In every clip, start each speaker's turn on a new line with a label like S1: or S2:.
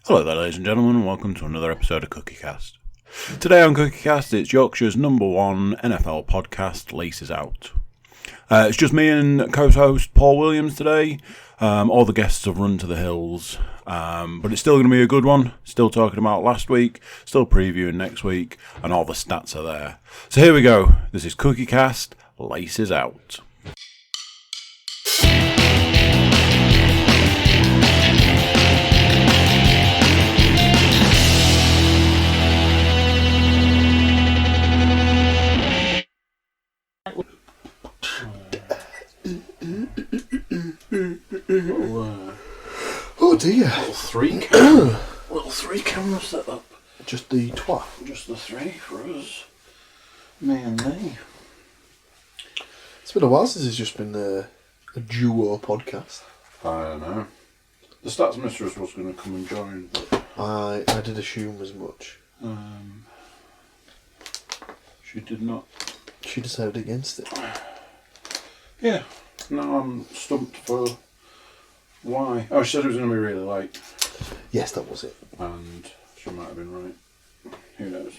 S1: Hello there, ladies and gentlemen, and welcome to another episode of Cookiecast. Today on Cookiecast, it's Yorkshire's number one NFL podcast, Laces Out. It's just me and co-host Paul Williams today. All the guests have run to the hills, but it's still going to be a good one. Still talking about last week, still previewing next week, and all the stats are there. So here we go. This is Cookiecast, Laces Out.
S2: Oh dear.
S1: Little three camera setup.
S2: Just the twat.
S1: Just the three for us. Me and me.
S2: It's been a while since it's just been a duo podcast.
S1: I don't know. The Stats Mistress was going to come and join, but
S2: I did assume as much.
S1: she did not.
S2: She decided against it.
S1: Yeah. Now I'm stumped for why. Oh, she said it was going to be really late.
S2: Yes, that was it.
S1: And she might have been right. Who knows?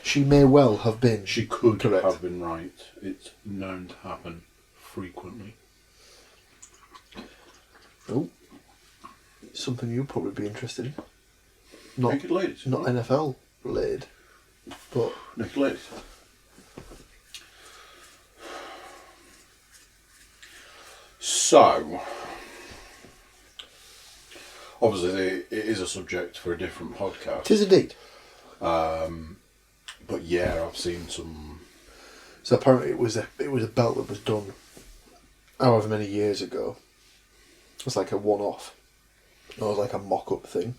S2: She may well have been.
S1: She could
S2: correct.
S1: have been right. It's known to happen frequently.
S2: Oh. Something you'll probably be interested in. Not,
S1: Naked ladies.
S2: not NFL related. But
S1: Naked ladies. So, obviously it is a subject for a different podcast.
S2: it is indeed.
S1: But yeah, I've seen some.
S2: So apparently it was a belt that was done however many years ago. It was like a one-off. It was like a mock-up thing.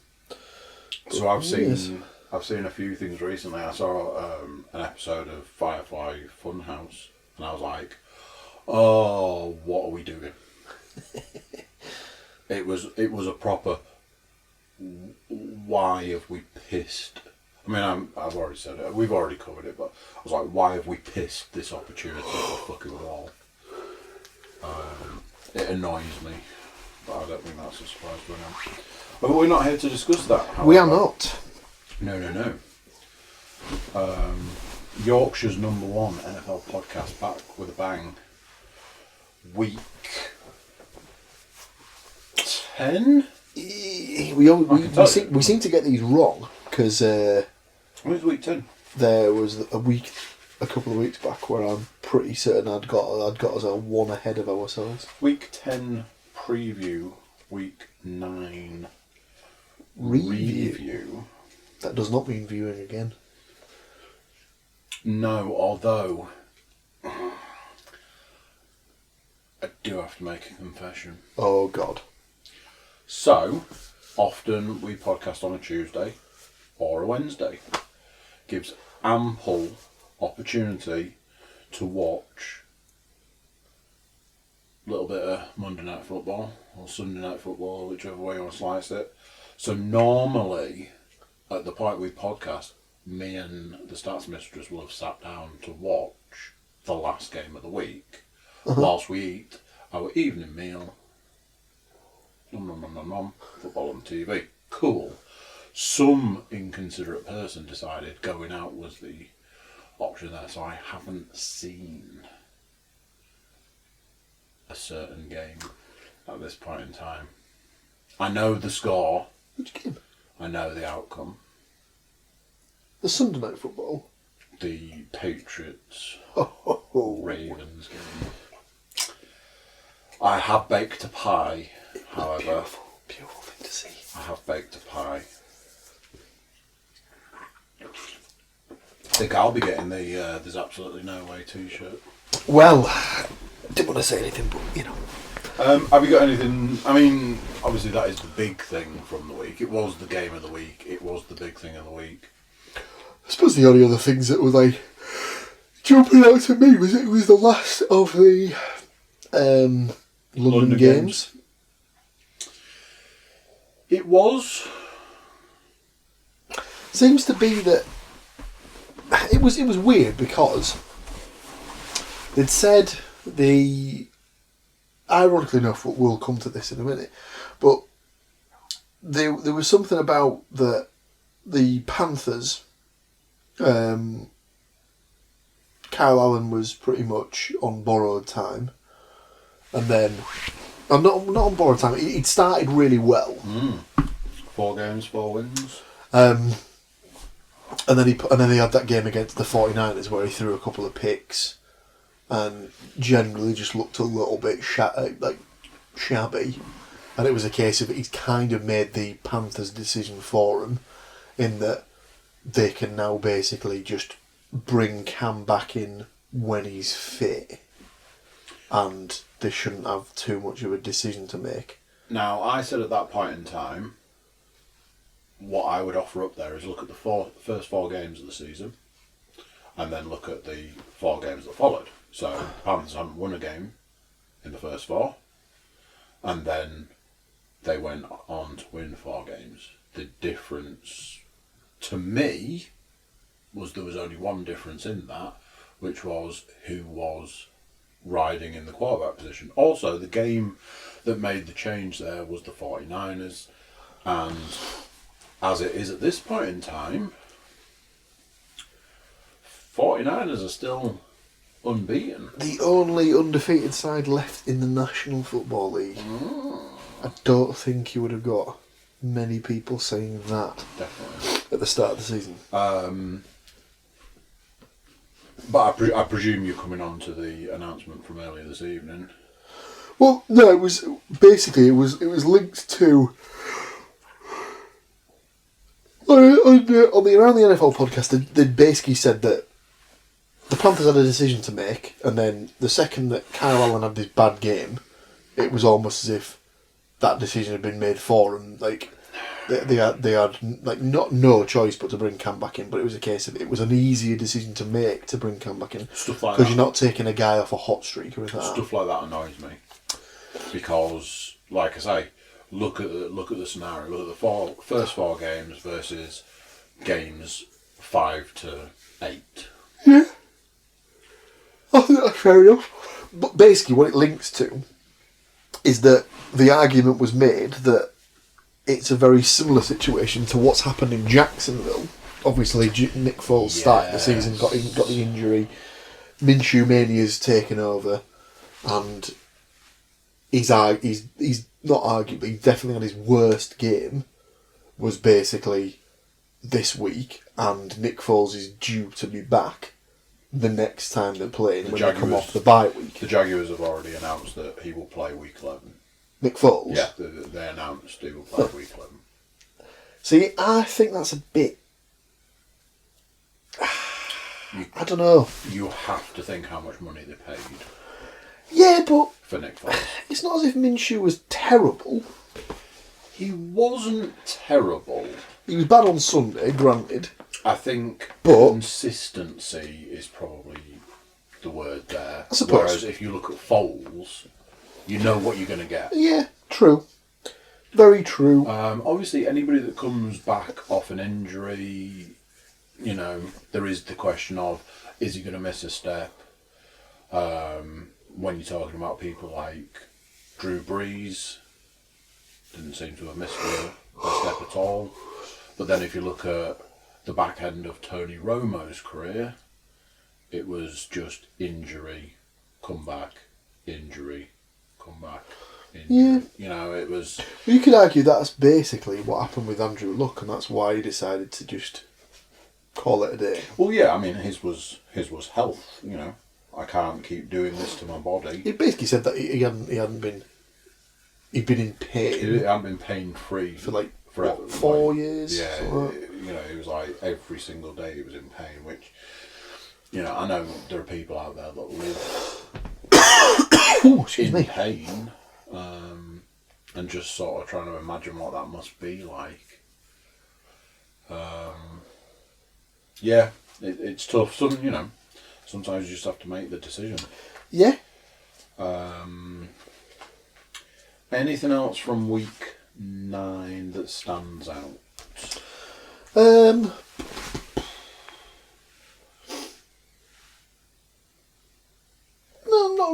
S1: So I've seen
S2: Yes.
S1: I've seen a few things recently. I saw an episode of Firefly Funhouse, and I was like, "Oh, what are we doing?" It was a proper. Why have we pissed? I mean, I've already said it. We've already covered it, but I was like, why have we pissed this opportunity at the fucking wall? It annoys me, but I don't think that's a surprise to anyone. But we're not here to discuss that. However.
S2: We are not.
S1: No. Yorkshire's number one NFL podcast back with a bang. Week 10?
S2: We seem to get these wrong because
S1: When was week 10?
S2: there was a couple of weeks back where I'm pretty certain I'd got us a one ahead of ourselves.
S1: Week 10 preview, week 9
S2: Review. That does not mean viewing again.
S1: No, although I do have to make a confession.
S2: Oh God.
S1: So, often we podcast on a Tuesday or a Wednesday. Gives ample opportunity to watch a little bit of Monday Night Football or Sunday Night Football, whichever way you want to slice it. So normally, at the point we podcast, me and the Stats Mistress will have sat down to watch the last game of the week whilst we eat our evening meal. Football on TV. Cool. Some inconsiderate person decided going out was the option there, so I haven't seen a certain game at this point in time. I know the score.
S2: Which game?
S1: I know the outcome.
S2: The Sunday Night Football.
S1: The Patriots
S2: Oh.
S1: Ravens game. I have baked a pie, however.
S2: Beautiful thing to see.
S1: I have baked a pie. I think I'll be getting the There's Absolutely No Way t-shirt.
S2: Well, didn't want to say anything, but you know.
S1: Have you got anything? I mean, obviously that is the big thing from the week. It was the game of the week. It was the big thing of the week.
S2: I suppose the only other things that were like jumping out to me was the last of the London games.
S1: It was.
S2: Seems to be that it was weird because they'd said ironically enough, we'll come to this in a minute, but there was something about the Panthers. Kyle Allen was pretty much on borrowed time, and then not on borrowed time. He'd started really well.
S1: 4 games, 4 wins.
S2: And then he had that game against the 49ers where he threw a couple of picks, and generally just looked a little bit shabby. And it was a case of he's kind of made the Panthers' decision for him, in that they can now basically just bring Cam back in when he's fit, and they shouldn't have too much of a decision to make.
S1: Now, I said at that point in time, what I would offer up there is look at the first 4 games of the season, and then look at the 4 games that followed. So, the Panthers hadn't won a game in the first 4, and then they went on to win 4 games. The difference, to me, was there was only one difference in that, which was who was riding in the quarterback position. Also, the game that made the change there was the 49ers, and as it is at this point in time, 49ers are still unbeaten.
S2: The only undefeated side left in the National Football League. I don't think you would have got many people saying that.
S1: Definitely.
S2: At the start of the season.
S1: But I presume you're coming on to the announcement from earlier this evening.
S2: Well, no, it was basically it was linked to on the Around the NFL podcast. They basically said that the Panthers had a decision to make, and then the second that Kyle Allen had this bad game, it was almost as if that decision had been made for him. Like they had like not no choice but to bring Cam back in, but it was a case of it was an easier decision to make to bring Cam back in.
S1: Stuff like that.
S2: Because you're not taking a guy off a hot streak or anything like that.
S1: Stuff like that annoys me, because, like I say, look at the scenario. Look at the first 4 games versus games 5 to 8.
S2: Yeah, I think that's fair enough. But basically, what it links to is that the argument was made that it's a very similar situation to what's happened in Jacksonville. Obviously, Nick Foles started the season, got the injury. Minshew Mania's taken over, and he's not arguably, he definitely had his worst game was basically this week, and Nick Foles is due to be back the next time they're playing when they come off the bye week.
S1: The Jaguars have already announced that he will play week 11.
S2: Nick Foles?
S1: Yeah, they announced he will play week 11.
S2: See, I think that's a bit... I don't know.
S1: You have to think how much money they paid.
S2: Yeah, but...
S1: For Nick Foles.
S2: It's not as if Minshew was terrible.
S1: He wasn't terrible.
S2: He was bad on Sunday, granted.
S1: I think
S2: but
S1: consistency is probably the word there.
S2: I suppose.
S1: Whereas if you look at Foles, you know what you're going to get.
S2: Yeah, true. Very true.
S1: Obviously, anybody that comes back off an injury, there is the question of, is he going to miss a step? When you're talking about people like Drew Brees, didn't seem to have missed a step at all. But then if you look at the back end of Tony Romo's career, it was just injury, come back, injury, come back, injury.
S2: Yeah.
S1: It was...
S2: You could argue that's basically what happened with Andrew Luck, and that's why he decided to just call it a day.
S1: Well, yeah, I mean, his was health, I can't keep doing this to my body.
S2: He basically said that he'd been in pain.
S1: He hadn't been pain-free
S2: for like
S1: forever.
S2: What, 4 years?
S1: Yeah, it was like every single day he was in pain, which, I know there are people out there that live in pain, and just sort of trying to imagine what that must be like. Yeah, it's tough. Sometimes you just have to make the decision.
S2: Yeah.
S1: Anything else from week 9 that stands out?
S2: No,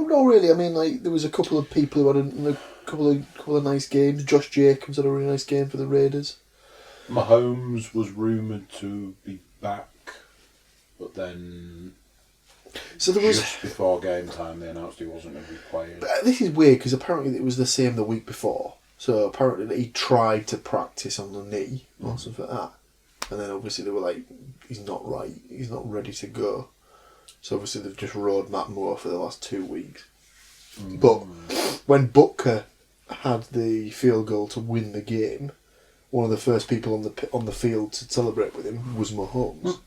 S2: not really. I mean, like, there was a couple of people who had couple of nice games. Josh Jacobs had a really nice game for the Raiders.
S1: Mahomes was rumoured to be back, but then
S2: so there was
S1: just before game time they announced he wasn't going to be playing.
S2: But this is weird because apparently it was the same the week before. So apparently he tried to practice on the knee or something like that, and then obviously they were like, he's not right, he's not ready to go. So obviously they've just rode Matt Moore for the last 2 weeks. But when Butker had the field goal to win the game, one of the first people on the field to celebrate with him was Mahomes,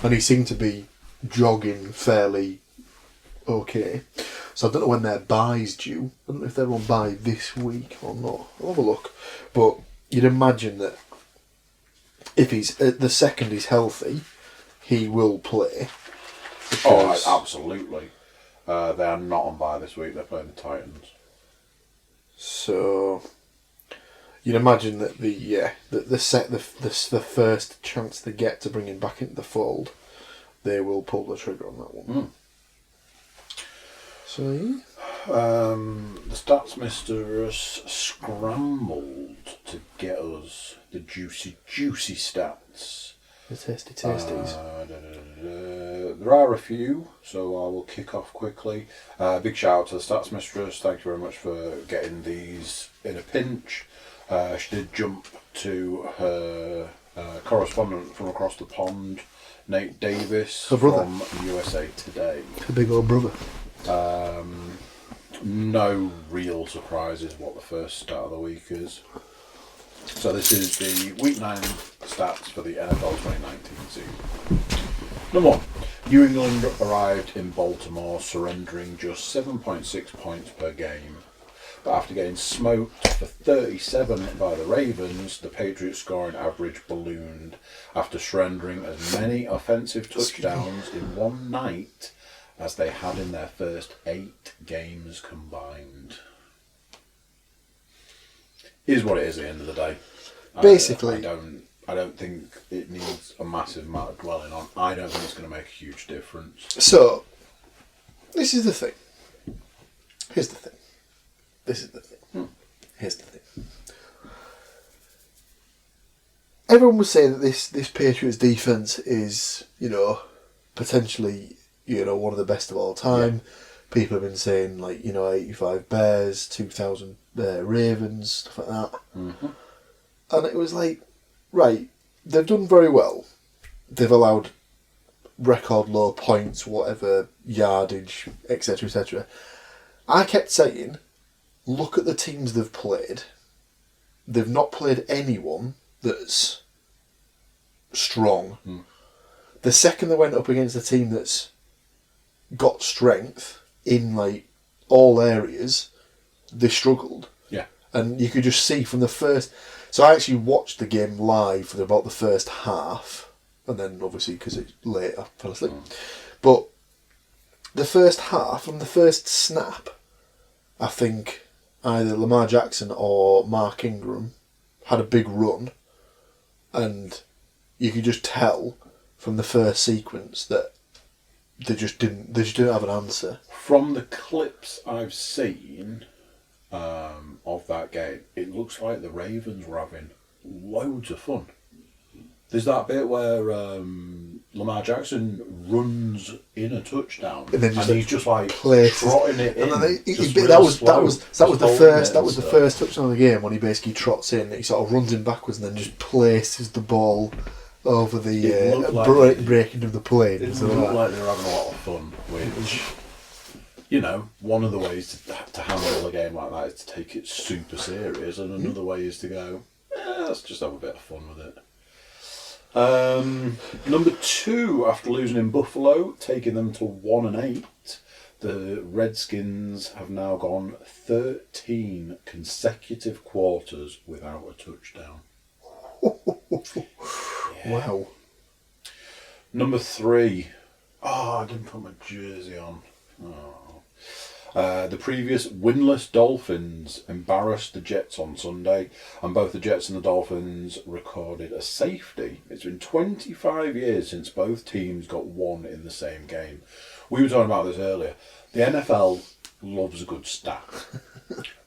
S2: and he seemed to be jogging fairly okay. So I don't know when their bye's due. I don't know if they're on bye this week or not. I'll have a look. But you'd imagine that if he's the second he's healthy, he will play.
S1: Oh, absolutely. They are not on bye this week. They're playing the Titans.
S2: So you'd imagine that the first chance they get to bring him back into the fold, they will pull the trigger on that one. So yeah.
S1: The stats mister has scrambled to get us the juicy stats.
S2: The tasties.
S1: There are a few, so I will kick off quickly. Big shout out to the Stats Mistress. Thank you very much for getting these in a pinch. She did jump to her correspondent from across the pond, Nate Davis,
S2: her brother
S1: from USA Today.
S2: Her big old brother.
S1: No real surprises what the first stat of the week is. So this is the Week 9 stats for the NFL 2019 season. Number 1. New England arrived in Baltimore surrendering just 7.6 points per game. But after getting smoked for 37 by the Ravens, the Patriots' scoring average ballooned after surrendering as many offensive touchdowns in one night as they had in their first 8 games combined. Is what it is at the end of the day.
S2: Basically,
S1: I don't think it needs a massive amount of dwelling on. I don't think it's going to make a huge difference.
S2: So, this is the thing. Here's the thing. This is the thing. Here's the thing. Everyone was saying that this Patriots defense is, potentially, one of the best of all time. Yeah. People have been saying 85 Bears, 2,000 Ravens, stuff like that. Mm-hmm. And it was like, right, they've done very well. They've allowed record low points, whatever, yardage, etc., etc. I kept saying, look at the teams they've played. They've not played anyone that's strong. The second they went up against a team that's got strength in all areas, they struggled.
S1: Yeah. And
S2: you could just see from the first... So I actually watched the game live for about the first half, and then obviously because it's late I fell asleep. But the first half, from the first snap, I think either Lamar Jackson or Mark Ingram had a big run, and you could just tell from the first sequence that they just didn't have an answer.
S1: From the clips I've seen of that game, it looks like the Ravens were having loads of fun. There's that bit where Lamar Jackson runs in a touchdown, and he's just trotting it in.
S2: That was the first touchdown of the game when he basically trots in. He sort of runs in backwards and then just places the ball over the breaking of the plane.
S1: It looked like they were having a lot of fun, which, one of the ways to handle a game like that is to take it super serious, and another way is to go, let's just have a bit of fun with it. Number 2, after losing in Buffalo, taking them to 1-8, the Redskins have now gone 13 consecutive quarters without a touchdown.
S2: Yeah. Wow.
S1: Number 3. I didn't put my jersey on. The previous winless Dolphins embarrassed the Jets on Sunday, and both the Jets and the Dolphins recorded a safety. It's been 25 years since both teams got one in the same game. We were talking about this earlier. The NFL loves a good stat.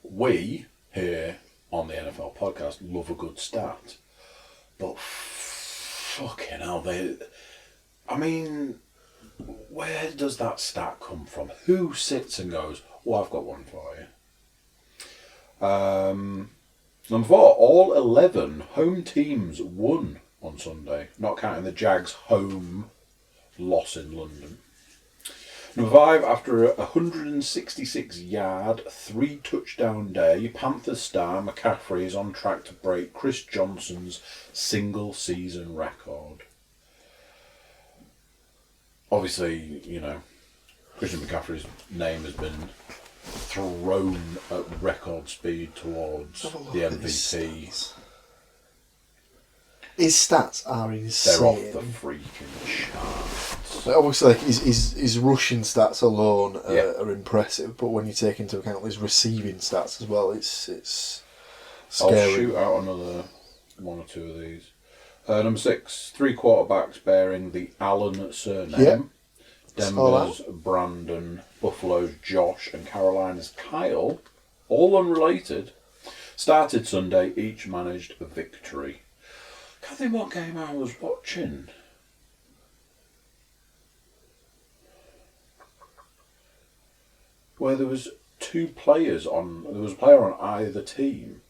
S1: we here on the NFL podcast love a good stat, but fucking hell, I mean, where does that stat come from? Who sits and goes, "Well, I've got one for you"? Number 4, all 11 home teams won on Sunday, not counting the Jags' home loss in London. Number 5, after a 166-yard, 3-touchdown day, Panthers star McCaffrey is on track to break Chris Johnson's single-season record. Obviously, Christian McCaffrey's name has been thrown at record speed towards the MVP.
S2: His stats are insane.
S1: They're off the freaking charts.
S2: Obviously, his rushing stats alone are impressive, but when you take into account his receiving stats as well, it's scary.
S1: I'll shoot out another one or two of these. Number 6, 3 quarterbacks bearing the Allen surname.
S2: Yep.
S1: Denver's Brandon, Buffalo's Josh, and Carolina's Kyle, all unrelated, started Sunday, each managed a victory. Can't think what game I was watching. Where there was a player on either team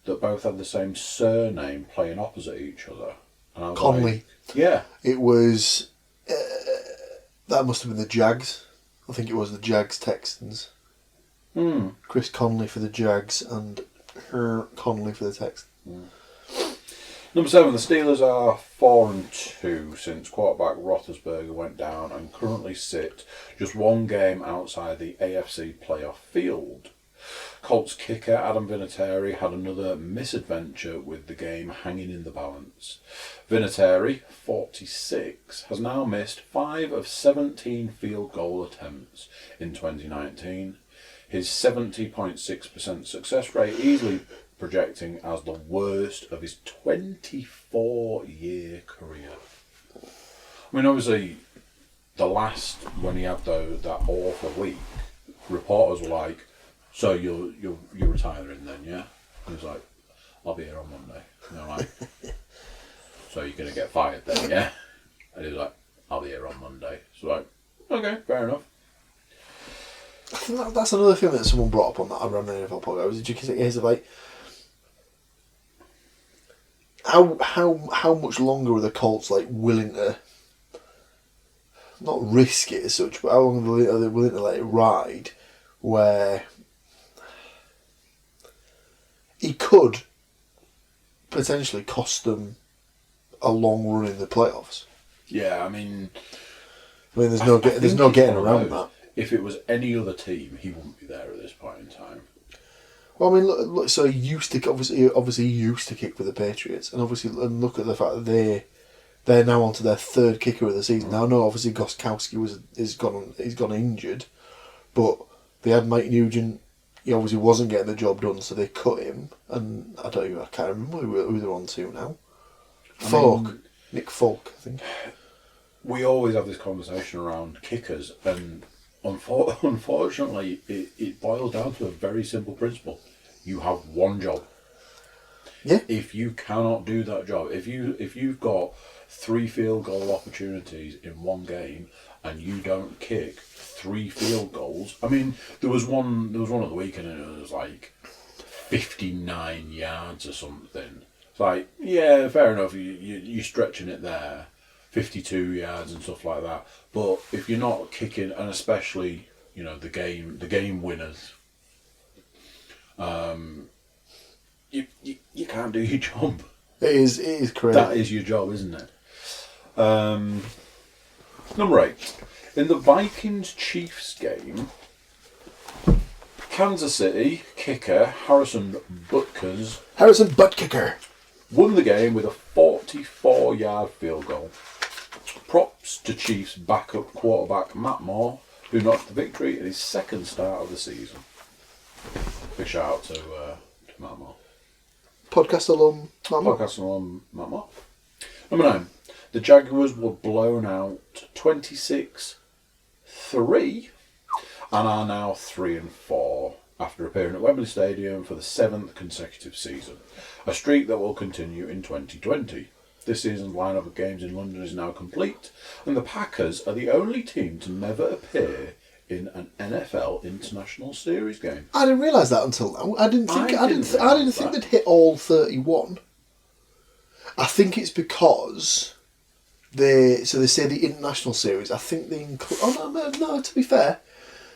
S1: that both had the same surname playing opposite each other. And I was
S2: Conley.
S1: like, yeah.
S2: It was... that must have been the Jags. I think it was the Jags Texans. Chris Conley for the Jags and Conley for the Texans.
S1: Number 7, the Steelers are 4-2 since quarterback Roethlisberger went down and currently sit just one game outside the AFC playoff field. Colts kicker Adam Vinatieri had another misadventure with the game hanging in the balance. Vinatieri, 46, has now missed 5 of 17 field goal attempts in 2019. His 70.6% success rate easily projecting as the worst of his 24-year career. I mean, obviously, when he had that awful week, reporters were like, "So you're retiring then, yeah?" And he was like, "I'll be here on Monday." And they're like, "So you're going to get fired then, yeah?" And he was like, "I'll be here on Monday." So like, okay, fair enough.
S2: I think that's another thing that someone brought up on that I ran the NFL podcast. Was it like, how much longer are the Colts willing to not risk it as such, but how long are they willing to let it ride where he could potentially cost them a long run in the playoffs?
S1: Yeah, I mean,
S2: there's no getting around that.
S1: If it was any other team, he wouldn't be there at this point in time.
S2: Well, I mean, look. So he used to obviously used to kick for the Patriots, and look at the fact that they're now onto their 3rd kicker of the season. Now, I know obviously Gostkowski he's gone injured, but they had Mike Nugent. He obviously wasn't getting the job done, so they cut him. And I can't remember who they're on to now. Nick Folk, I think.
S1: We always have this conversation around kickers, and unfortunately, it boils down to a very simple principle. You have one job.
S2: Yeah.
S1: If you cannot do that job, if you've got 3 field goal opportunities in one game and you don't kick 3 field goals, I mean, there was one at the weekend and it was like 59 yards or something. It's like, yeah, fair enough. You're stretching it there. 52 yards and stuff like that. But if you're not kicking, and especially, the game winners, you can't do your job.
S2: It is crazy.
S1: That is your job, isn't it? Number 8. In the Vikings-Chiefs game, Kansas City kicker Harrison
S2: Buttkicker
S1: won the game with a 44-yard field goal. Props to Chiefs backup quarterback Matt Moore, who knocked the victory in his 2nd start of the season. Big shout out to Matt Moore.
S2: Podcast alum
S1: Matt Moore. Number 9. The Jaguars were blown out 26-3 and are now 3-4. after appearing at Wembley Stadium for the 7th consecutive season, a streak that will continue in 2020. This season's lineup of games in London is now complete, and the Packers are the only team to never appear in an NFL International Series game.
S2: I didn't realise that until now. I didn't think they'd hit all 31. I think it's because they say the International Series. I think they include. Oh no, to be fair,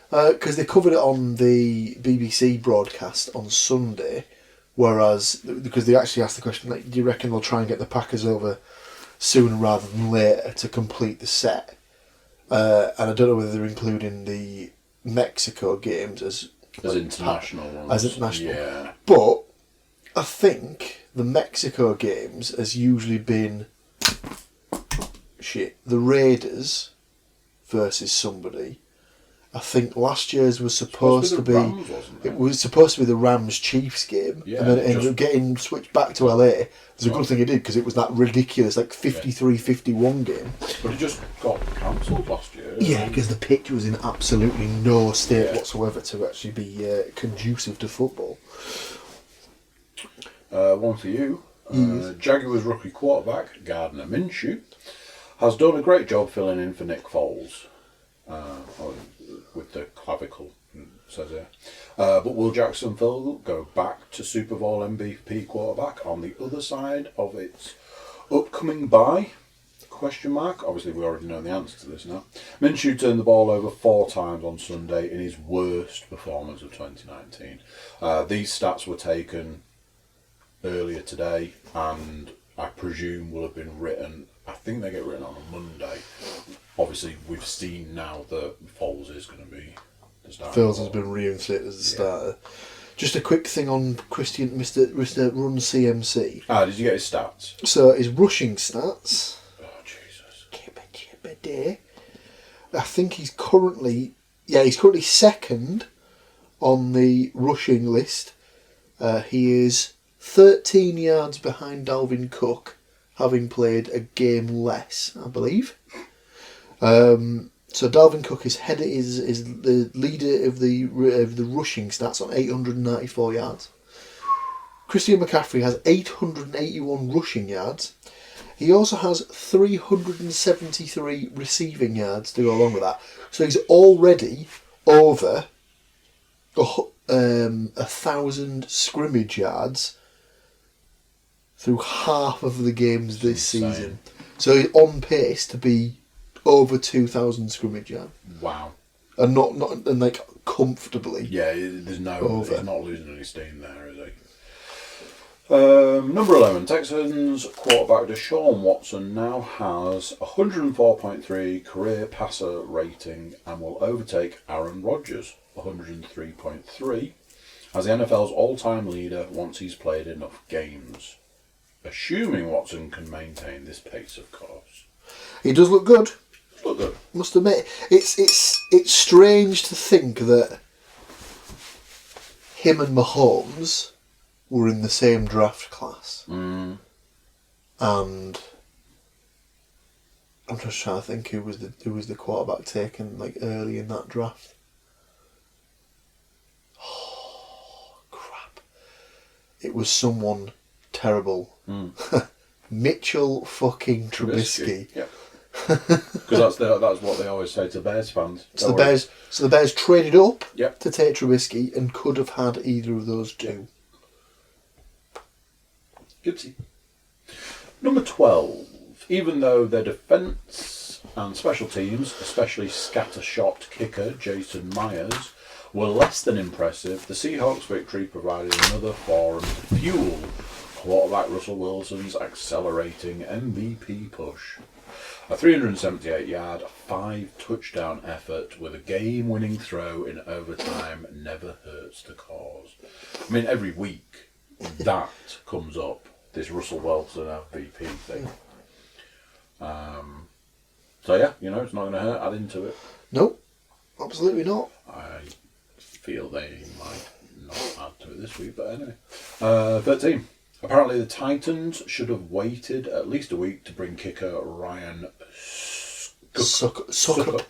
S2: because they covered it on the BBC broadcast on Sunday. Whereas, because they actually asked the question, like, do you reckon they'll try and get the Packers over sooner rather than later to complete the set? And I don't know whether they're including the Mexico games as
S1: international ones.
S2: As international.
S1: Yeah.
S2: But I think the Mexico games has usually been the Raiders versus somebody. I think last year's was supposed to be
S1: Rams, wasn't it?
S2: It was supposed to be the Rams Chiefs game,
S1: Yeah,
S2: and then it ended up getting switched back to LA. It's a good thing it did because it was that ridiculous 53-51 game.
S1: But it just got cancelled last year.
S2: Yeah, because the pitch was in absolutely no state whatsoever to actually be conducive to football.
S1: One for you. Jaguars rookie quarterback Gardner Minshew has done a great job filling in for Nick Foles. With the clavicle, says here. But will Jacksonville go back to Super Bowl MVP quarterback on the other side of its upcoming bye? Question mark. Obviously, we already know the answer to this now. Minshew turned the ball over 4 times on Sunday in his worst performance of 2019. These stats were taken earlier today, and I presume will have been written. I think they get written on a Monday. Obviously, we've seen now that Foles is going to be the starter.
S2: Foles has been reinstated as the starter. Just a quick thing on Mr. Run CMC.
S1: Did you get his stats?
S2: So his rushing stats.
S1: Oh, Jesus.
S2: I think he's currently second on the rushing list. He is 13 yards behind Dalvin Cook, having played a game less, I believe. So Dalvin Cook is the leader of the rushing stats on 894 yards. Christian McCaffrey has 881 rushing yards. He also has 373 receiving yards to go along with that. So he's already over 1,000 scrimmage yards through half of the games this season. So he's on pace to be over 2,000 scrimmage yards.
S1: Wow.
S2: And not comfortably.
S1: Yeah, there's no
S2: over.
S1: He's not losing any steam there, is he? Number 11, Texans quarterback Deshaun Watson now has 104.3 career passer rating and will overtake Aaron Rodgers, 103.3, as the NFL's all-time leader once he's played enough games. Assuming Watson can maintain this pace, of course.
S2: He does look good.
S1: Look good.
S2: Must admit, it's strange to think that him and Mahomes were in the same draft class. And I'm just trying to think who was the quarterback taken early in that draft. Oh crap! It was someone terrible. Mitchell fucking Trubisky.
S1: Yep. Because that's what they always say to Bears fans.
S2: So the Bears traded up
S1: Yep.
S2: to take Trubisky and could have had either of those two.
S1: Gypsy. Number 12. Even though their defence and special teams, especially scattershot kicker Jason Myers, were less than impressive, the Seahawks' victory provided another forum to fuel quarterback Russell Wilson's accelerating MVP push. A 378-yard, 5-touchdown effort with a game-winning throw in overtime never hurts the cause. I mean, every week that comes up, this Russell Wilson MVP thing. So yeah, it's not going to hurt. Add into it.
S2: Nope, absolutely not.
S1: I feel they might not add to it this week, but anyway. 13. Apparently the Titans should have waited at least a week to bring kicker Ryan Suckup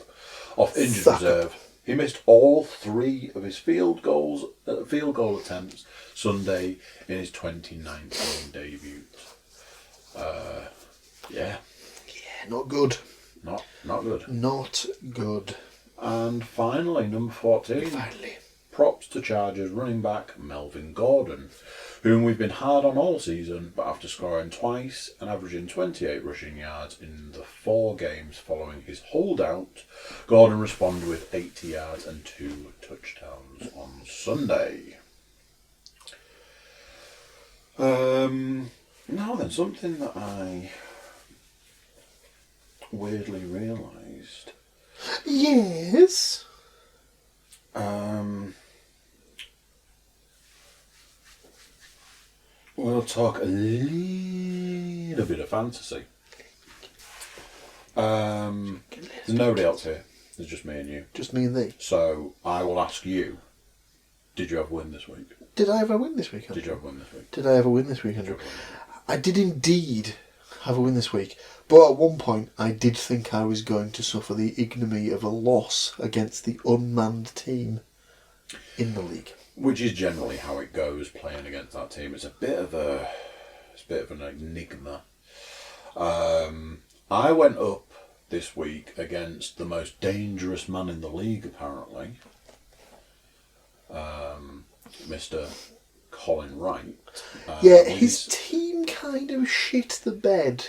S1: off injured reserve. He missed all 3 of his field goal attempts Sunday in his 2019 debut. Yeah,
S2: not good.
S1: not good.
S2: Not good.
S1: And finally, number 14.
S2: Finally.
S1: Props to Chargers running back Melvin Gordon, whom we've been hard on all season, but after scoring twice and averaging 28 rushing yards in the 4 games following his holdout, Gordon responded with 80 yards and 2 touchdowns on Sunday. Now then, something that I weirdly realised.
S2: Yes.
S1: We'll talk a little bit of fantasy. There's nobody else here. There's just me and you.
S2: Just me and thee.
S1: So I will ask you, did you have a win this week?
S2: Did I ever win this week?
S1: Did you have a win this week?
S2: Did I ever win this week, Andrew? I did indeed have a win this week. But at one point, I did think I was going to suffer the ignominy of a loss against the unmanned team in the league.
S1: Which is generally how it goes playing against that team. It's a bit of an enigma. I went up this week against the most dangerous man in the league, apparently. Mr. Colin Wright.
S2: His team kind of shit the bed.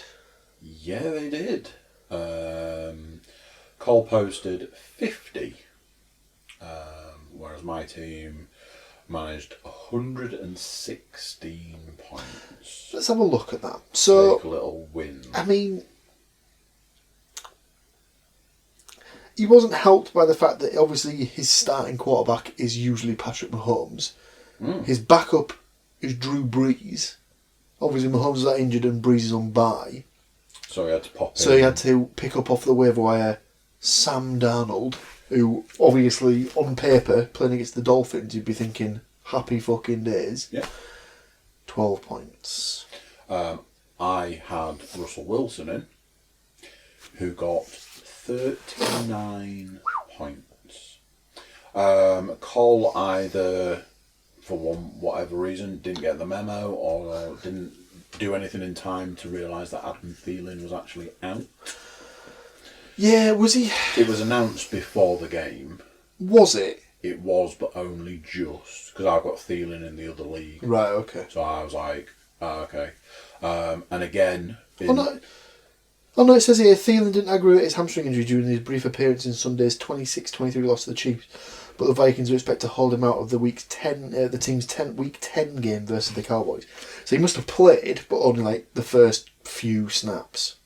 S1: Yeah, they did. Cole posted 50, whereas my team managed 116 points.
S2: Let's have a look at that. So,
S1: take a little win.
S2: I mean, he wasn't helped by the fact that obviously his starting quarterback is usually Patrick Mahomes. His backup is Drew Brees. Obviously, Mahomes is injured and Brees is on bye.
S1: So he had to pop in.
S2: So he had to pick up off the waiver wire Sam Darnold, who obviously on paper playing against the Dolphins you'd be thinking happy fucking days.
S1: Yeah.
S2: 12 points.
S1: I had Russell Wilson in, who got 39 points. Cole either, for whatever reason, didn't get the memo or didn't do anything in time to realise that Adam Thielen was actually out.
S2: Yeah, was he?
S1: It was announced before the game.
S2: Was it?
S1: It was, but only just, because I've got Thielen in the other league.
S2: Right, okay.
S1: So I was like, oh, okay. And again...
S2: Oh no, it says here, Thielen didn't aggravate his hamstring injury during his brief appearance in Sunday's 26-23 loss to the Chiefs, but the Vikings are expected to hold him out of the week 10, the team's week 10 game versus the Cowboys. So he must have played, but only like the first few snaps.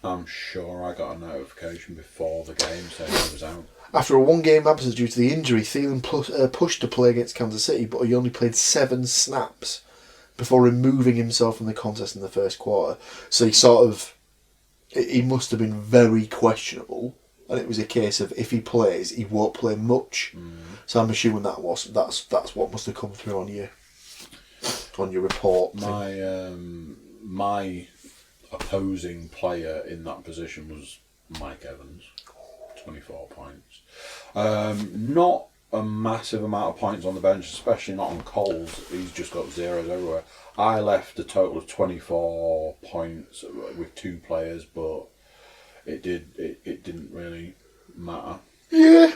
S1: I'm sure I got a notification before the game saying he was out.
S2: After a one-game absence due to the injury, Thielen pushed to play against Kansas City, but he only played 7 snaps before removing himself from the contest in the first quarter. So he must have been very questionable, and it was a case of if he plays, he won't play much. So I'm assuming that's what must have come through on your report.
S1: My opposing player in that position was Mike Evans, 24 points. Not a massive amount of points on the bench, especially not on Cole's. He's just got zeros everywhere. I left a total of 24 points with 2 players, but it didn't really matter.
S2: Yeah.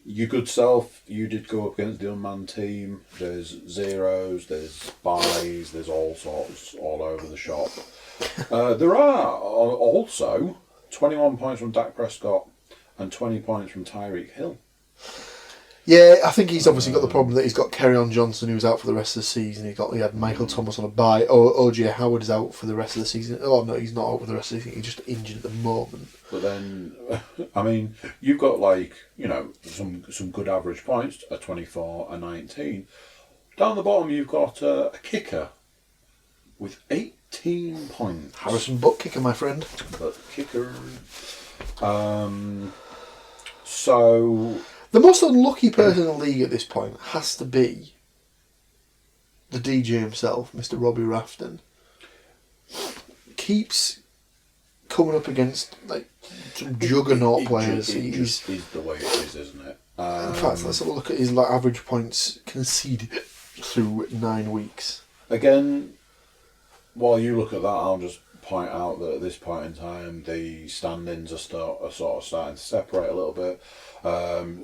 S1: Your good self, you did go up against the unmanned team. There's zeros, there's buys, there's all sorts all over the shop. There are also 21 points from Dak Prescott and 20 points from Tyreek Hill.
S2: Yeah, I think he's obviously got the problem that he's got Kerryon Johnson who's out for the rest of the season. He had Michael Thomas on a bye. OJ Howard is out for the rest of the season. Oh no, he's not out for the rest of the season. He's just injured at the moment.
S1: But then, I mean, you've got some good average points, a 24, a 19. Down the bottom, you've got a kicker with 18 points.
S2: Harrison Butt kicker, my friend.
S1: But kicker. So
S2: the most unlucky person in the league at this point has to be the DJ himself, Mr. Robbie Rafton. Keeps coming up against like some juggernaut players.
S1: It just is the way it is, isn't it?
S2: In fact, let's have a look at his average points conceded through 9 weeks.
S1: Again, while you look at that, I'll just point out that at this point in time, the standings are sort of starting to separate a little bit.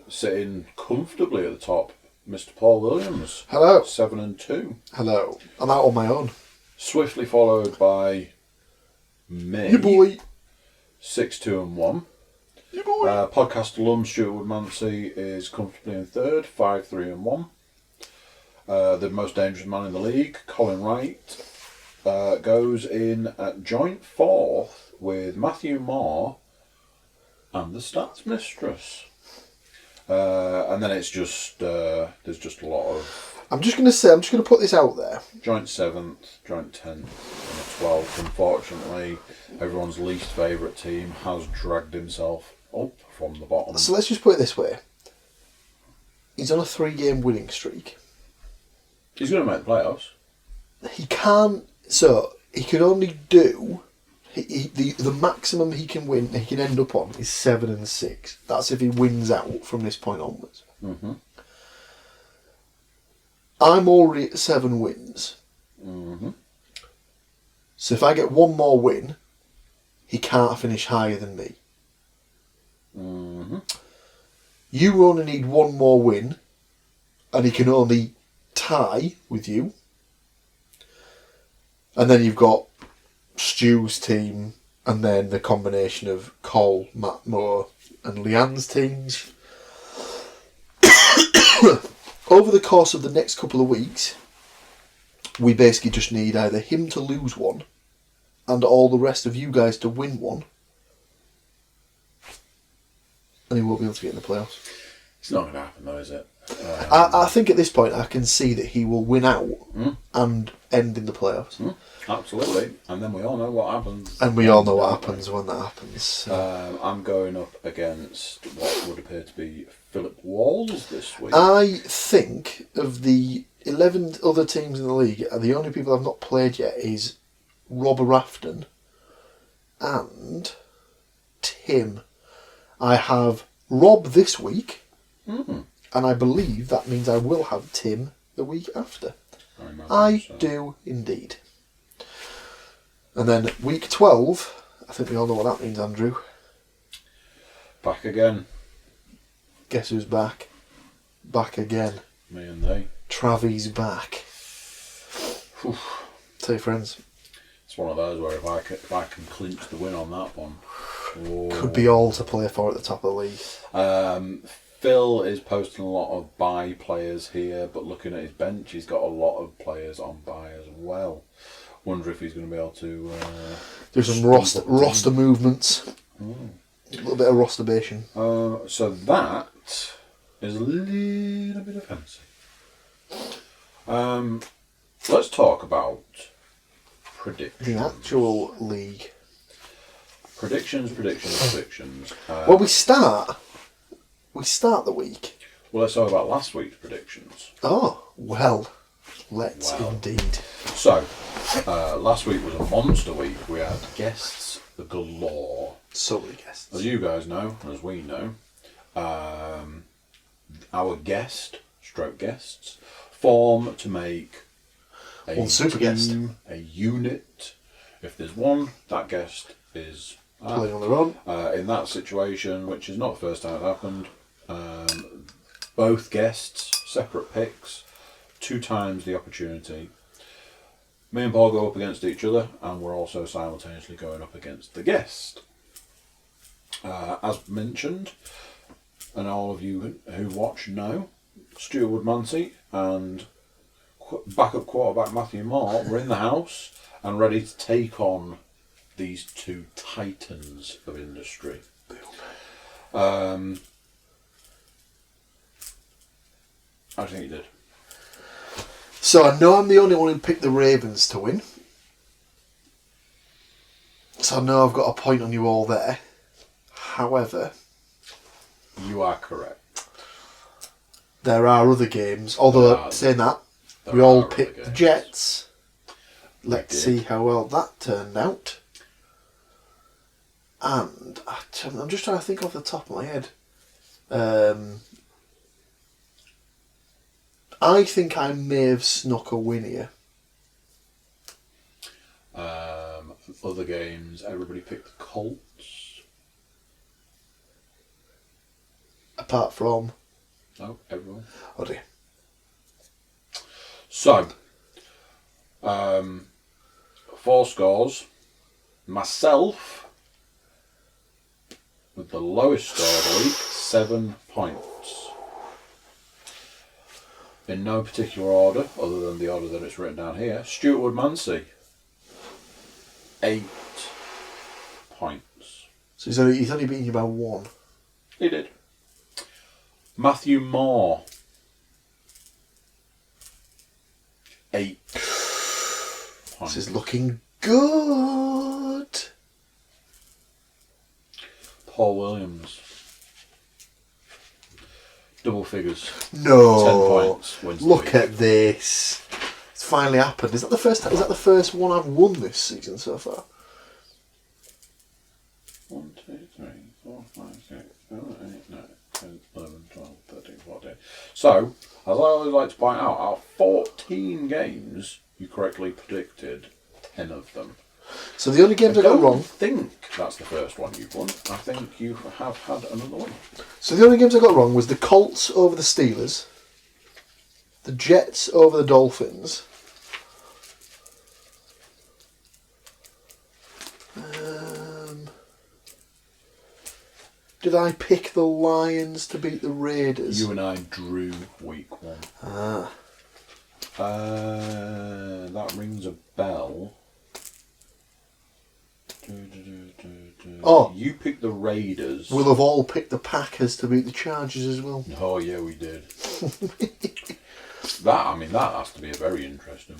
S1: Sitting comfortably at the top, Mr. Paul Williams.
S2: Hello.
S1: 7-2.
S2: Hello. I'm out on my own.
S1: Swiftly followed by me.
S2: You boy.
S1: 6-2-1.
S2: You boy.
S1: Podcast alum Stuart Woodmansey is comfortably in third, 5-3-1. The most dangerous man in the league, Colin Wright, goes in at joint fourth with Matthew Moore and the Stats Mistress. And then it's just there's just a lot of.
S2: I'm just going to put this out there.
S1: Joint 7th, joint 10th, and 12th. Unfortunately, everyone's least favourite team has dragged himself up from the bottom.
S2: So let's just put it this way. He's on a 3-game winning streak.
S1: He's going to make the playoffs.
S2: He can't. So he can only do. The maximum he can win, he can end up on, is 7-6. That's if he wins out from this point onwards.
S1: Mm-hmm.
S2: I'm already at 7 wins.
S1: Mm-hmm.
S2: So if I get one more win, he can't finish higher than me.
S1: Mm-hmm.
S2: You only need one more win, and he can only tie with you. And then you've got Stu's team, and then the combination of Cole, Matt Moore, and Leanne's teams. Over the course of the next couple of weeks, we basically just need either him to lose one and all the rest of you guys to win one, and he won't be able to get in the playoffs.
S1: It's not going to happen though, is it?
S2: I think at this point I can see that he will win out and end in the playoffs.
S1: Absolutely. And then we all know what happens.
S2: And we all know what happens when that happens.
S1: I'm going up against what would appear to be Philip Walls this week.
S2: I think of the 11 other teams in the league, the only people I've not played yet is Rob Rafton and Tim. I have Rob this week, and I believe that means I will have Tim the week after. I do indeed. And then week 12, I think we all know what that means, Andrew.
S1: Back again.
S2: Guess who's back? Back again.
S1: Me and they.
S2: Travi's back.
S1: Whew.
S2: Tell your friends.
S1: It's one of those where if I can clinch the win on that one.
S2: Could be all to play for at the top of the league.
S1: Phil is posting a lot of bye players here, but looking at his bench, he's got a lot of players on bye as well. Wonder if he's going to be able to
S2: do some roster movements. A little bit of rosterbation.
S1: So that is a little bit offensive. Let's talk about predictions.
S2: The actual league.
S1: Predictions.
S2: Well, we start the week.
S1: Well, let's talk about last week's predictions.
S2: Oh, well, let's indeed.
S1: So, last week was a monster week. We had guests galore.
S2: So many guests.
S1: As you guys know, and as we know, our guests, form to make
S2: one super guest,
S1: a unit. If there's one, that guest is
S2: playing on their own.
S1: In that situation, which is not the first time it happened, both guests, separate picks, 2 times the opportunity. Me and Paul go up against each other, and we're also simultaneously going up against the guest. As mentioned, and all of you who watch know, Stuart Woodmansey and backup quarterback Matthew Moore were in the house and ready to take on these 2 titans of industry. How do you think you did?
S2: So I know I'm the only one who picked the Ravens to win. So I know I've got a point on you all there. However,
S1: you are correct.
S2: There are other games. Although, saying that, we all picked the Jets. Let's see how well that turned out. And I'm just trying to think off the top of my head. I think I may have snuck a win here.
S1: Other games, everybody picked the Colts.
S2: Apart from...
S1: No, everyone.
S2: Oh dear.
S1: So, 4 scores. Myself, with the lowest score of the week, 7 points. In no particular order, other than the order that it's written down here. Stuart Woodmansey, 8 points.
S2: So he's only beaten you by 1.
S1: He did. Matthew Moore, 8 points.
S2: This is looking good.
S1: Paul Williams, double figures.
S2: No.
S1: 10 points. Wins the
S2: Look
S1: week.
S2: at this. It's finally happened. Is that the first time? Is that the first one I've won this season so far?
S1: 1, 2, 3, 4, 5, 6, 7, 8, 9, 10, 11, 12, 13, 14. So, as I always like to point out, out of 14 games, you correctly predicted 10 of them.
S2: So the only games I got wrong.
S1: I think that's the first one you've won. I think you have had another one.
S2: So the only games I got wrong was the Colts over the Steelers, the Jets over the Dolphins. Did I pick the Lions to beat the Raiders?
S1: You and I drew week 1.
S2: Ah.
S1: That rings a bell.
S2: Oh.
S1: You picked the Raiders.
S2: We'll have all picked the Packers to beat the Chargers as well.
S1: Oh yeah, we did. That has to be a very interesting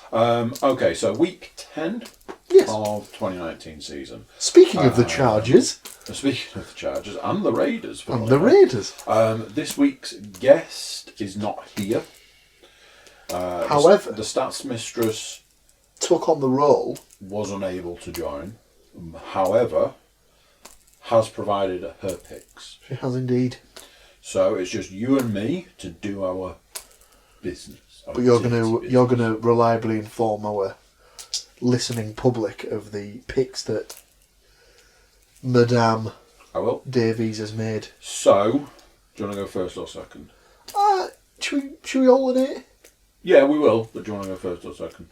S1: one. Okay, so week 10
S2: Yes.
S1: of 2019 season.
S2: Speaking of the Chargers.
S1: Speaking of the Chargers and the Raiders.
S2: And the Raiders.
S1: This week's guest is not here.
S2: However,
S1: the stats mistress
S2: took on the role.
S1: Was unable to join. However, has provided her picks.
S2: She has indeed.
S1: So it's just you and me to do our business.
S2: But you're gonna reliably inform our listening public of the picks that Madame
S1: I will.
S2: Davies has made.
S1: So, do you want to go first or second?
S2: Should we alternate?
S1: Yeah, we will. But do you want to go first or second?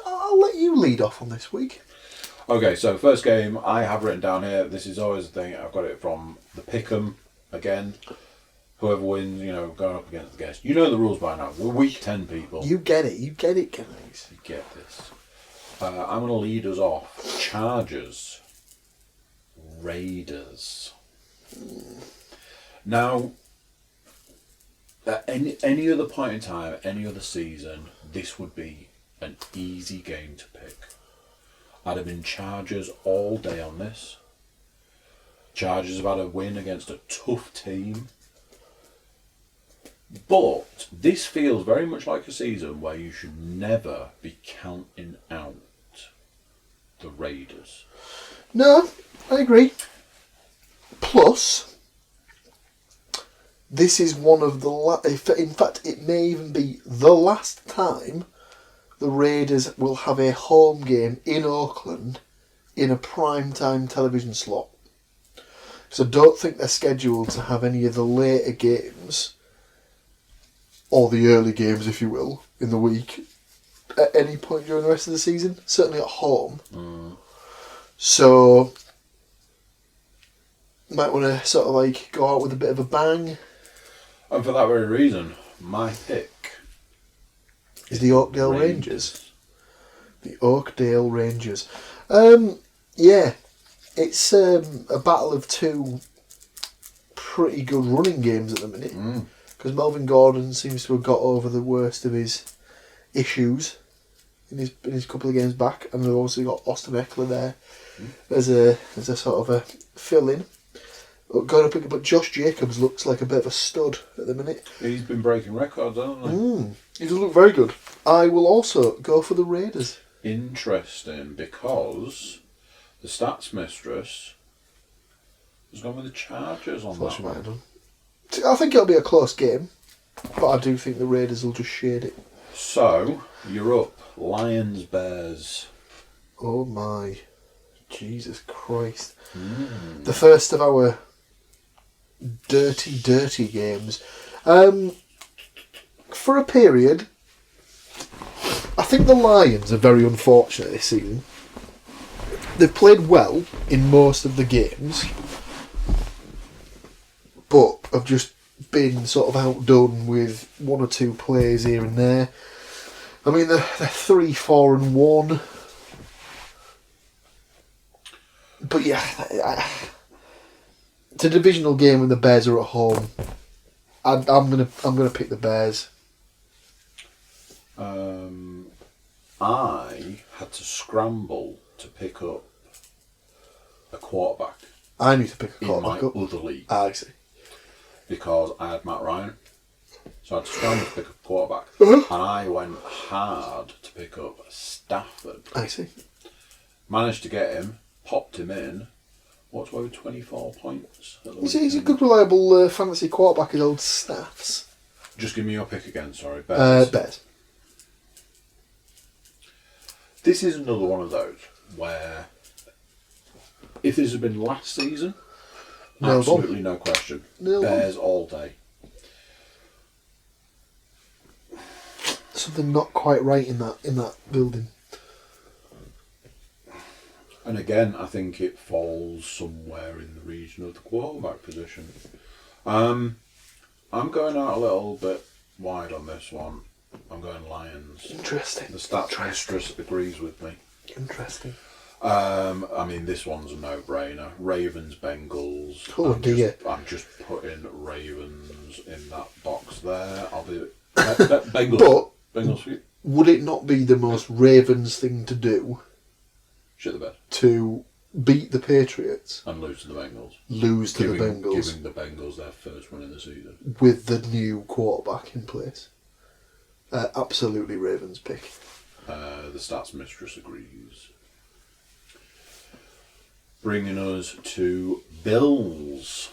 S2: I'll let you lead off on this week.
S1: Okay, so first game I have written down here. This is always the thing. I've got it from the Pick'em again. Whoever wins, going up against the guest. You know the rules by now. We're week 10 people.
S2: You get it, guys.
S1: You get this. I'm going to lead us off. Chargers. Raiders. Now, at any other point in time, any other season, this would be an easy game to pick. I'd have been Chargers all day on this. Chargers have had a win against a tough team. But this feels very much like a season where you should never be counting out the Raiders.
S2: No, I agree. Plus, this is one of the in fact, it may even be the last time the Raiders will have a home game in Auckland in a prime-time television slot. So don't think they're scheduled to have any of the later games, or the early games, if you will, in the week, at any point during the rest of the season, certainly at home. So, might want to sort of go out with a bit of a bang.
S1: And for that very reason, my pick
S2: is the Oakdale Rangers. The Oakdale Rangers. Yeah, it's a battle of two pretty good running games at the minute. Because Melvin Gordon seems to have got over the worst of his issues in his couple of games back, and they've also got Austin Eckler there as a sort of a fill-in. But Josh Jacobs looks like a bit of a stud at the minute.
S1: He's been breaking records, hasn't he?
S2: He does look very good. I will also go for the Raiders.
S1: Interesting, because The Stats Mistress has gone with the Chargers on
S2: Thought
S1: that
S2: she might
S1: one.
S2: have done. I think it'll be a close game, but I do think the Raiders will just shade it.
S1: So, you're up. Lions, Bears.
S2: Oh my, Jesus Christ. The first of our dirty games. For a period, I think the Lions are very unfortunate this season. They've played well in most of the games, but have just been sort of outdone with one or two plays here and there. I mean, they're 3-4-1. But yeah, it's a divisional game and the Bears are at home. I'm gonna pick the Bears.
S1: I had to scramble to pick up a quarterback
S2: I need to pick a
S1: in my
S2: quarterback up.
S1: other league
S2: I see.
S1: because I had Matt Ryan. So I had to scramble to pick up a quarterback.
S2: Uh-huh.
S1: And I went hard to pick up Stafford.
S2: I see.
S1: Managed to get him, popped him in. What's over 24 points?
S2: He's a good, reliable fantasy quarterback, his old Staffs.
S1: Just give me your pick again, sorry. Bears.
S2: Bears.
S1: This is another one of those where, if this had been last season,
S2: Nailed on.
S1: absolutely no question.
S2: Nailed on.
S1: Bears all day.
S2: Something not quite right in that building.
S1: And again, I think it falls somewhere in the region of the quarterback position. I'm going out a little bit wide on this one. I'm going Lions.
S2: Interesting.
S1: The Stats Mistress agrees with me.
S2: Interesting.
S1: I mean, this one's a no-brainer. Ravens, Bengals.
S2: Oh, dear.
S1: I'm just putting Ravens in that box there. I'll do Bengals. Bengals for you.
S2: Would it not be the most Ravens thing to do
S1: Shit the bed.
S2: to beat the Patriots,
S1: And lose to the Bengals.
S2: lose to the Bengals
S1: Giving the Bengals their first win in the season.
S2: with the new quarterback in place? Absolutely Ravens pick.
S1: The Stats Mistress agrees. Bringing us to Bills.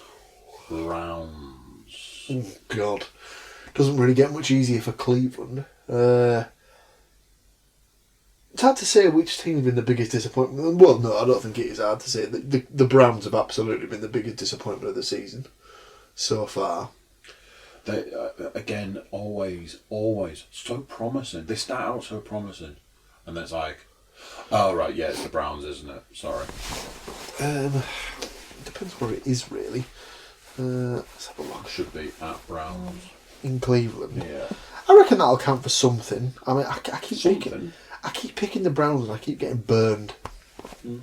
S1: Browns.
S2: Oh, God. Doesn't really get much easier for Cleveland. It's hard to say which team's been the biggest disappointment. Well, no, I don't think it is hard to say. The Browns have absolutely been the biggest disappointment of the season so far.
S1: They, again, always so promising. They start out so promising. And it's like, oh, right, yeah, it's the Browns, isn't it? Sorry.
S2: Depends where it is, really. Let's have a look.
S1: Should be at Browns.
S2: In Cleveland.
S1: Yeah.
S2: I reckon that'll count for something. I mean, I keep
S1: Something?
S2: I keep picking the Browns and I keep getting burned.
S1: Mm.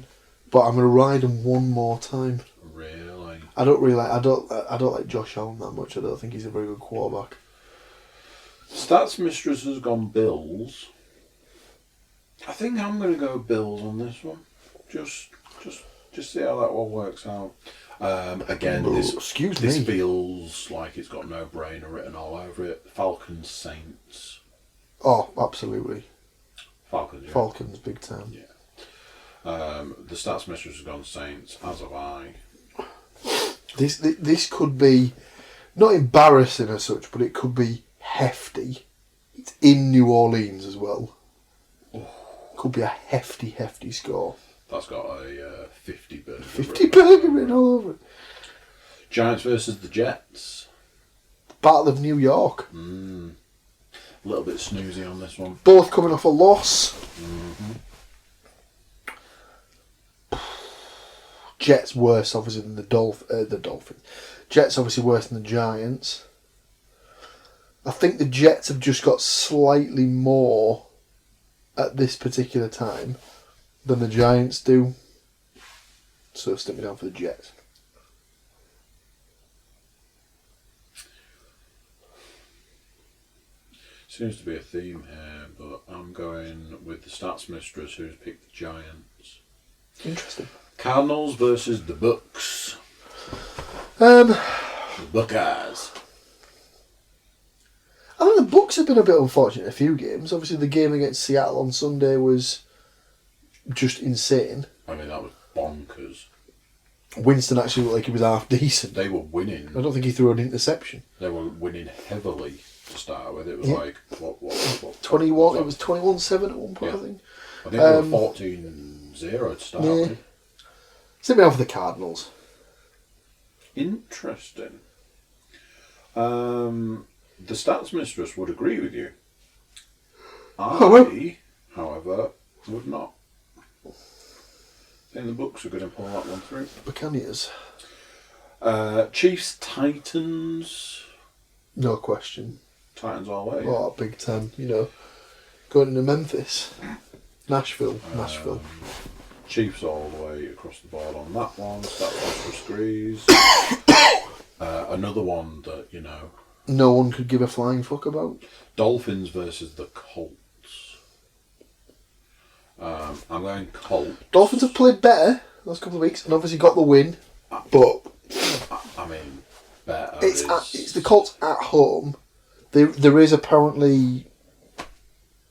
S2: But I'm going to ride them one more time.
S1: Really?
S2: I don't like Josh Allen that much. I don't think he's a very good quarterback.
S1: Stats Mistress has gone Bills. I think I'm going to go Bills on this one. Just see how that one works out. Again, this feels like it's got no brainer written all over it. Falcons, Saints.
S2: Oh, absolutely.
S1: Falcons, yeah.
S2: Falcons, big time.
S1: Yeah. The Stats Mistress has gone Saints, as have I.
S2: This could be not embarrassing as such, but it could be hefty. It's in New Orleans as well. Could be a hefty score.
S1: That's got a 50 burger.
S2: 50 burger written all over it.
S1: Giants versus the Jets.
S2: Battle of New York.
S1: A little bit snoozy on this one.
S2: Both coming off a loss. Jets worse, obviously, than the Dolphins. Jets obviously worse than the Giants. I think the Jets have just got slightly more at this particular time than the Giants do. So stick me down for the Jets.
S1: Seems to be a theme here, but I'm going with the Stats Mistress who's picked the Giants.
S2: Interesting.
S1: Cardinals versus the Bucks.
S2: The
S1: Buckeyes.
S2: I think the Bucks have been a bit unfortunate in a few games. Obviously, the game against Seattle on Sunday was just insane.
S1: I mean, that was bonkers.
S2: Winston actually looked like he was half decent.
S1: They were winning.
S2: I don't think he threw an interception.
S1: They were winning heavily to start with. It was like what
S2: 21. It was 21-7 at one point.
S1: Yeah.
S2: I think.
S1: I think they were 14-0 to start with.
S2: Send me off the Cardinals.
S1: Interesting. The stats mistress would agree with you. I, however, would not. I think the books are going to pull that one through.
S2: Buccaneers.
S1: Chiefs, Titans.
S2: No question.
S1: Titans all the way.
S2: Oh, Big Ten. Going into Memphis, Nashville.
S1: Chiefs all the way across the board on that one. Stats mistress agrees. Another one that
S2: no one could give a flying fuck about.
S1: Dolphins versus the Colts. I'm going Colts.
S2: Dolphins have played better the last couple of weeks and obviously got the win, but
S1: I mean, better.
S2: It's the Colts at home. There is apparently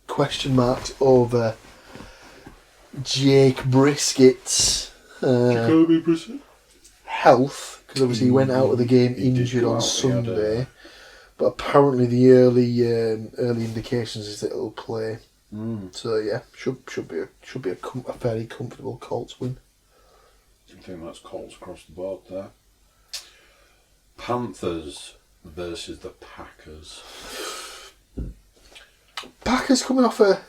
S2: question marks over Jake Briskett's
S1: Jacoby Brissett
S2: health, because obviously he went out of the game injured on Sunday. But apparently the early indications is that it'll play. So yeah, should be a fairly comfortable Colts win.
S1: I think that's Colts across the board there. Panthers versus the Packers.
S2: Packers coming off a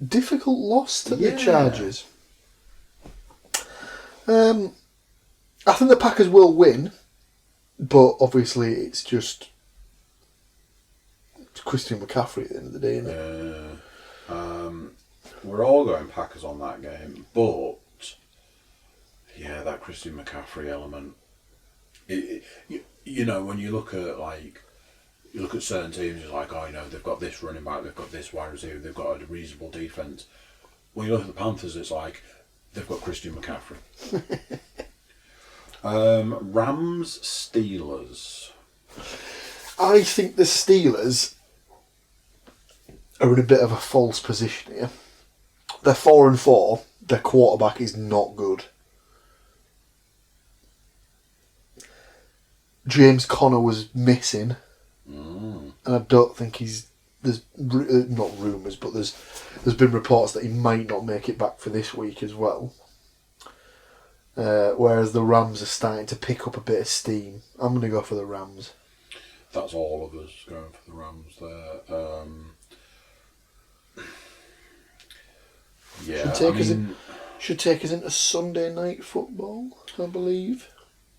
S2: difficult loss to the Chargers. I think the Packers will win, but obviously it's just Christian McCaffrey at the end of the day, isn't it?
S1: We're all going Packers on that game, but yeah, that Christian McCaffrey element. When you look at certain teams, it's like, they've got this running back, they've got this wide receiver, they've got a reasonable defense. When you look at the Panthers, it's like they've got Christian McCaffrey. Rams, Steelers.
S2: I think the Steelers are in a bit of a false position here. They're 4-4. Their quarterback is not good. James Conner was missing, and I don't think there's not rumours, but there's been reports that he might not make it back for this week as well. Whereas the Rams are starting to pick up a bit of steam. I'm going to go for the Rams.
S1: That's all of us going for the Rams there. Yeah,
S2: should take us into Sunday night football, I believe.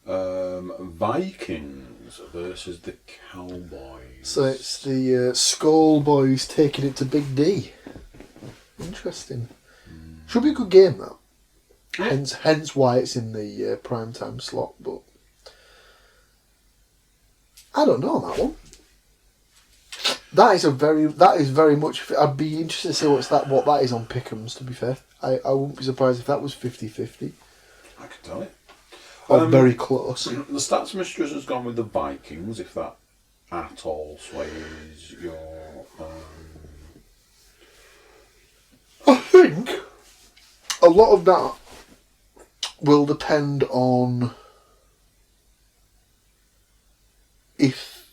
S1: Vikings versus the Cowboys.
S2: So it's the Skull Boys taking it to Big D. Interesting. Should be a good game, that. Hence why it's in the prime time slot. But I don't know on that one. That is very much. I'd be interested to see what that is on Pick'ems. To be fair, I wouldn't be surprised if that was 50-50.
S1: I could tell it.
S2: Or very close.
S1: The stats mistress has gone with the Vikings. If that at all sways your.
S2: I think a lot of that will depend on if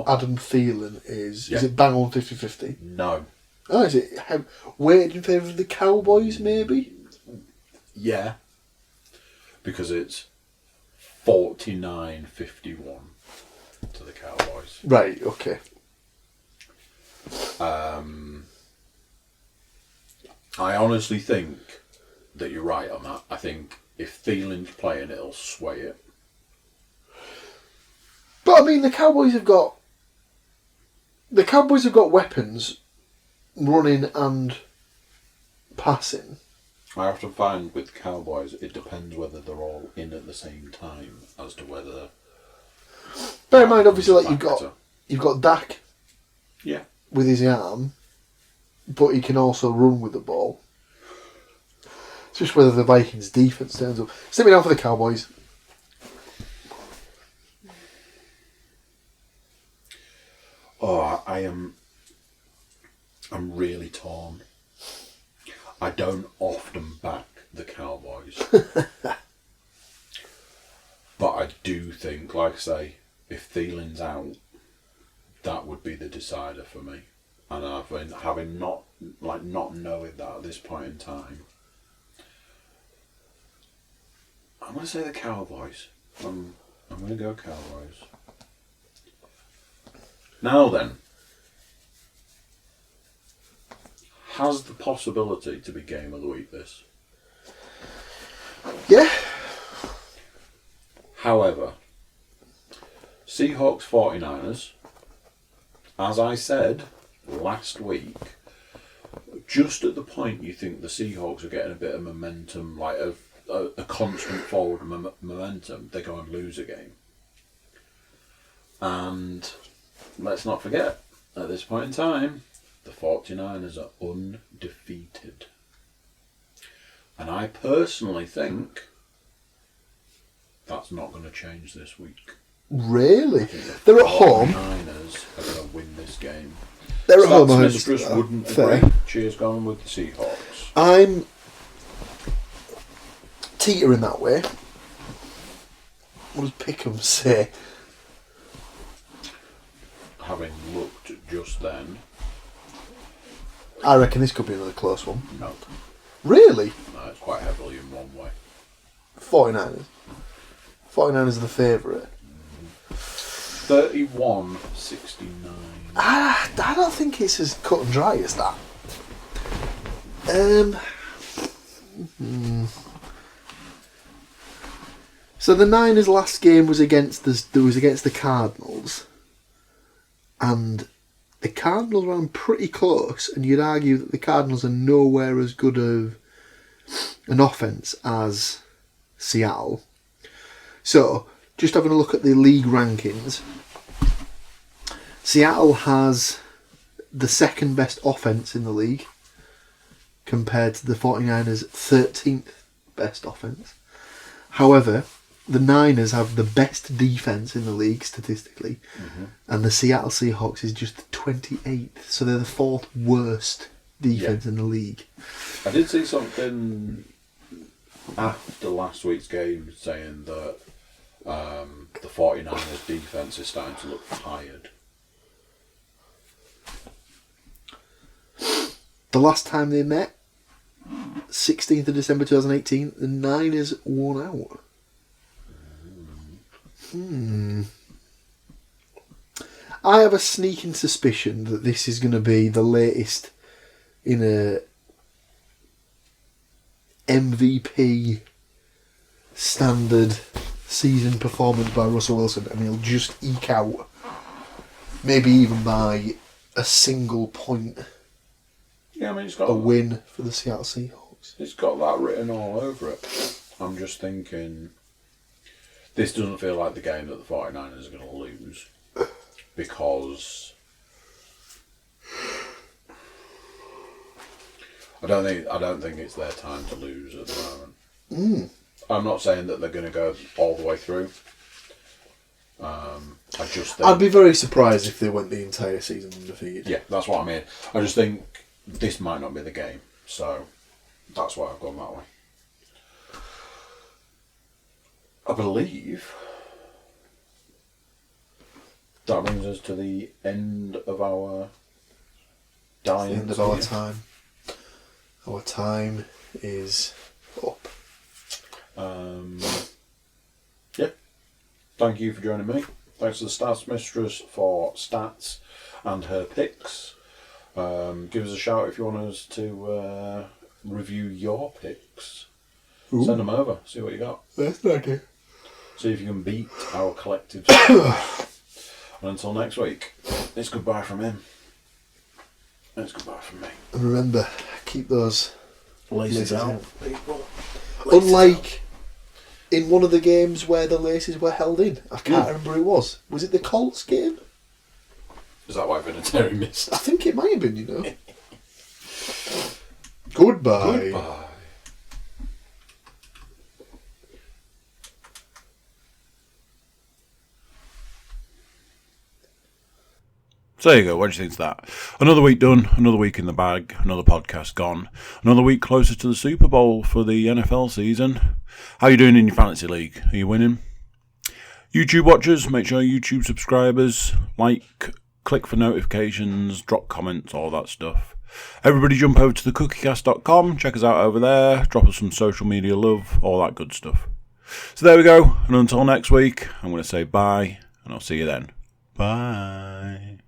S2: Adam Thielen is it bang on 50-50?
S1: No.
S2: Oh, is it weighted in favour of the Cowboys, maybe?
S1: Yeah. Because it's 49-51 to the Cowboys.
S2: Right, okay.
S1: I honestly think that you're right on that. I think if Thielen's playing, it'll sway it.
S2: But I mean, the Cowboys have got weapons, running and passing.
S1: I often find with the Cowboys, it depends whether they're all in at the same time as to whether.
S2: Bear in mind, obviously, like you've got Dak.
S1: Yeah.
S2: With his arm, but he can also run with the ball. It's just whether the Vikings' defense turns up. Send me down for the Cowboys.
S1: Oh, I'm really torn. I don't often back the Cowboys. But I do think, like I say, if Thielen's out, that would be the decider for me. And having not knowing that at this point in time, I'm going to say the Cowboys. I'm going to go Cowboys. Now then, has the possibility to be game of the week this?
S2: Yeah.
S1: However, Seahawks 49ers, as I said last week, just at the point you think the Seahawks are getting a bit of momentum, like a constant forward momentum, they go and lose a game. And let's not forget, at this point in time, the 49ers are undefeated. And I personally think that's not going to change this week.
S2: Really? They're at home.
S1: The 49ers are going to win this game.
S2: They're at home.
S1: Mistress wouldn't agree. Cheers, going with the Seahawks.
S2: I'm teetering that way. What does Pickham say?
S1: Having looked just then,
S2: I reckon this could be another close one.
S1: no.
S2: Really?
S1: No, it's quite heavily in one way.
S2: 49ers. 49ers are the favourite.
S1: 31-69.
S2: I don't think it's as cut and dry as that. So the Niners' last game was against the Cardinals, and the Cardinals ran pretty close, and you'd argue that the Cardinals are nowhere as good of an offense as Seattle. So, just having a look at the league rankings, Seattle has the second best offense in the league compared to the 49ers' 13th best offense. However, the Niners have the best defense in the league statistically, and the Seattle Seahawks is just 28th, so they're the fourth worst defense in the league.
S1: I did see something after last week's game saying that the 49ers defense is starting to look tired.
S2: The last time they met, 16th of December 2018, the Niners won out. I have a sneaking suspicion that this is going to be the latest in a MVP standard season performance by Russell Wilson, and he'll just eke out, maybe even by a single point,
S1: Yeah, I mean, it's got
S2: a win for the Seattle Seahawks.
S1: It's got that written all over it. I'm just thinking, this doesn't feel like the game that the 49ers are going to lose, because I don't think it's their time to lose at the moment. I'm not saying that they're going to go all the way through. I just think,
S2: I'd be very surprised if they went the entire season undefeated.
S1: yeah, that's what I mean. I just think this might not be the game, so that's why I've gone that way. I believe that brings us to the end of our dying.
S2: End of our time. Our time is up.
S1: Yeah. Thank you for joining me. Thanks to the Stats Mistress for stats and her picks. Give us a shout if you want us to review your picks.
S2: Ooh.
S1: Send them over. See what you got.
S2: That's an idea.
S1: See if you can beat our collective scores. And until next week, it's goodbye from him. It's goodbye from me.
S2: And remember, keep those
S1: Laces out.
S2: Unlike in one of the games where the laces were held in. I can't remember who it was. Was it the Colts game?
S1: Is that why Vinatieri missed?
S2: I think it might have been, you know. Goodbye.
S1: Goodbye. So there you go, what do you think of that? Another week done, another week in the bag, another podcast gone, another week closer to the Super Bowl for the NFL season. How are you doing in your fantasy league? Are you winning? YouTube watchers, make sure YouTube subscribers, like, click for notifications, drop comments, all that stuff. Everybody jump over to the Cookiecast.com, check us out over there, drop us some social media love, all that good stuff. So there we go, and until next week, I'm going to say bye, and I'll see you then. Bye.